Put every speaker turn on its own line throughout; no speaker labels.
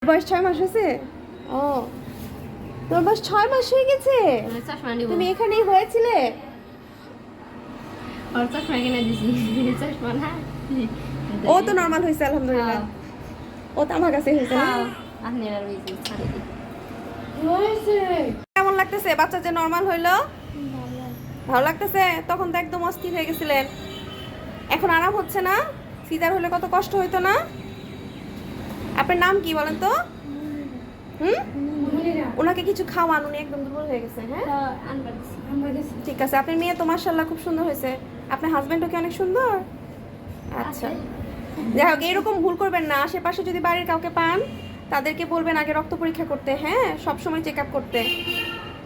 বয়স 6 মাস হয়েছে? ও, তোর বয়স 6 মাস হয়ে গেছে? তুমি এখানেই হয়েছিলে? ও তো নরমাল হয়েছে আলহামদুলিল্লাহ। ও তো আমার কাছে হয়েছে না? কেমন লাগতেছে বাচ্চা যে নরমাল হইলো? ভালো লাগতেছে? তখন তো একদম অস্থির হয়ে গেছিলেন। এখন আরাম হচ্ছে না? সিজার হলে কত কষ্ট হইতো না? আপনার নাম কি বলেন তো? ওনাকে কিছু খাওয়ান, উনি একদম দুর্বল হয়ে গেছে। হ্যাঁ, ঠিক আছে। আপনার মেয়ে তো মাশাআল্লাহ খুব সুন্দর হয়েছে। আপনার হাজবেন্ডও কি অনেক সুন্দর? আচ্ছা, যাই হোক, এরকম ভুল করবেন না। আশেপাশে যদি বাড়ির কাউকে পান, তাদেরকে বলবেন আগে রক্ত পরীক্ষা করতে। হ্যাঁ, সব সময় চেক আপ করতে।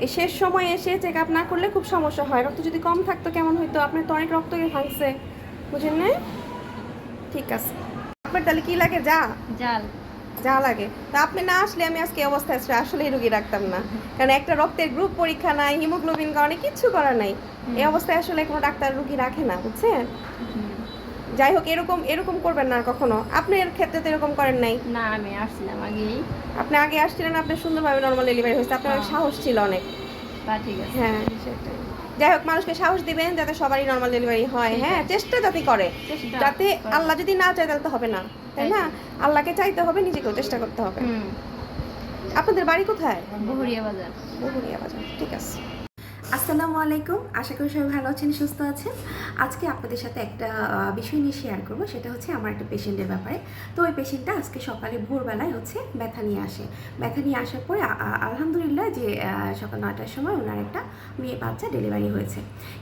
এই শেষ সময় এসে চেক আপ না করলে খুব সমস্যা হয়। রক্ত যদি কম থাকতো কেমন হইতো? আপনার তো অনেক রক্ত ভাঙছে, বুঝেন না? ঠিক আছে। আপনার তাহলে কি লাগে? যা লাগে। তা আপনি না আসলে আমি আজকে এই অবস্থায় আসলে এই রোগী রাখতাম না। কারণ একটা রক্তের গ্রুপ পরীক্ষা নাই, হিমোগ্লোবিন কারণে কিচ্ছু করার নাই। এই অবস্থায় আসলে কোনো ডাক্তার রোগী রাখে না, বুঝছেন? যাই হোক, এরকম এরকম করবেন না কখনো। আপনার ক্ষেত্রে তো এরকম করেন নাই।
না, আমি আসছিলাম আগেই।
আপনি আগে আসছিলেন, আপনার সুন্দরভাবে নর্মাল ডেলিভারি হয়েছে। আপনার অনেক সাহস ছিল অনেক।
তা ঠিক আছে।
হ্যাঁ, সেটাই। যাই হোক, মানুষকে সাহস দিবেন যাতে সবারই নর্মাল ডেলিভারি হয়। হ্যাঁ, চেষ্টা যাতে করে, যাতে আল্লাহ যদি না চায় তাহলে তো হবে না, তাই না? আল্লাহকে চাইতে হবে, নিজেকেও চেষ্টা করতে হবে। আপনাদের বাড়ি কোথায়?
বহুরিয়া বাজার।
বহুরিয়া বাজার, ঠিক আছে। আসসালামু আলাইকুম, আশা করি সবাই ভালো আছেন, সুস্থ আছেন। আজকে আপনাদের সাথে একটা বিষয় নিয়ে শেয়ার করব, সেটা হচ্ছে আমার একটা পেশেন্টের ব্যাপারে। তো ওই পেশেন্টটা আজকে সকালে ভোরবেলায় হচ্ছে ব্যথা নিয়ে আসে। ব্যথা নিয়ে আসার পরে আলহামদুলিল্লাহ যে সকাল 9টার সময় ওনার একটা মেয়ে বাচ্চা ডেলিভারি হয়েছে।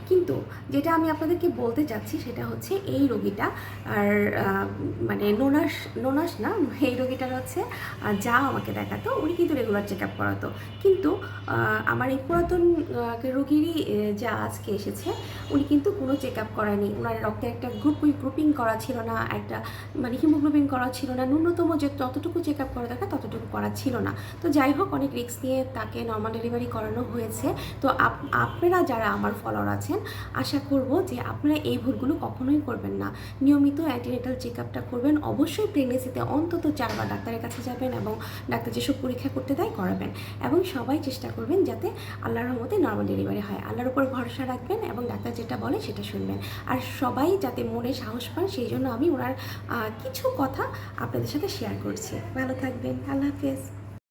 কিন্তু যেটা আমি আপনাদেরকে বলতে চাচ্ছি সেটা হচ্ছে এই রোগীটা আর মানে নোনাস না, এই রোগীটার হচ্ছে যা আমাকে দেখাতো, উনি কিন্তু রেগুলার চেক আপ করাতো। কিন্তু আমার এই পুরাতন রোগীরই যা আজকে এসেছে, উনি কিন্তু কোনো চেক আপ করায়নি। ওনার রক্তে একটা গ্রুপিং করা ছিল না, একটা মানে হিমোগ্লোবিন করা ছিল না, ন্যূনতম যে যতটুকু চেক আপ করা দরকার ততটুকু করা ছিল না। তো যাই হোক, অনেক রিস্ক নিয়ে তাকে নর্মাল ডেলিভারি করানো হয়েছে। তো আপনারা যারা আমার ফলোয়ার আছেন, আশা করব যে আপনারা এই ভুলগুলো কখনোই করবেন না। নিয়মিত অ্যান্টিনেটাল চেক আপটা করবেন। অবশ্যই প্রেগনেন্সিতে অন্তত 4 বার ডাক্তারের কাছে যাবেন এবং ডাক্তার যেসব পরীক্ষা করতে দেয় করাবেন। এবং সবাই চেষ্টা করবেন যাতে আল্লাহর রহমতে নর্মাল ডেলিভারি হয়। আল্লাহর উপর ভরসা রাখবেন এবং ডাক্তার যেটা বলে সেটা শুনবেন। আর সবাই যাতে মনে সাহস পান, সেই জন্য আমি ওনার কিছু কথা আপনাদের সাথে শেয়ার করছি। ভালো থাকবেন, আল্লাহ হাফেজ।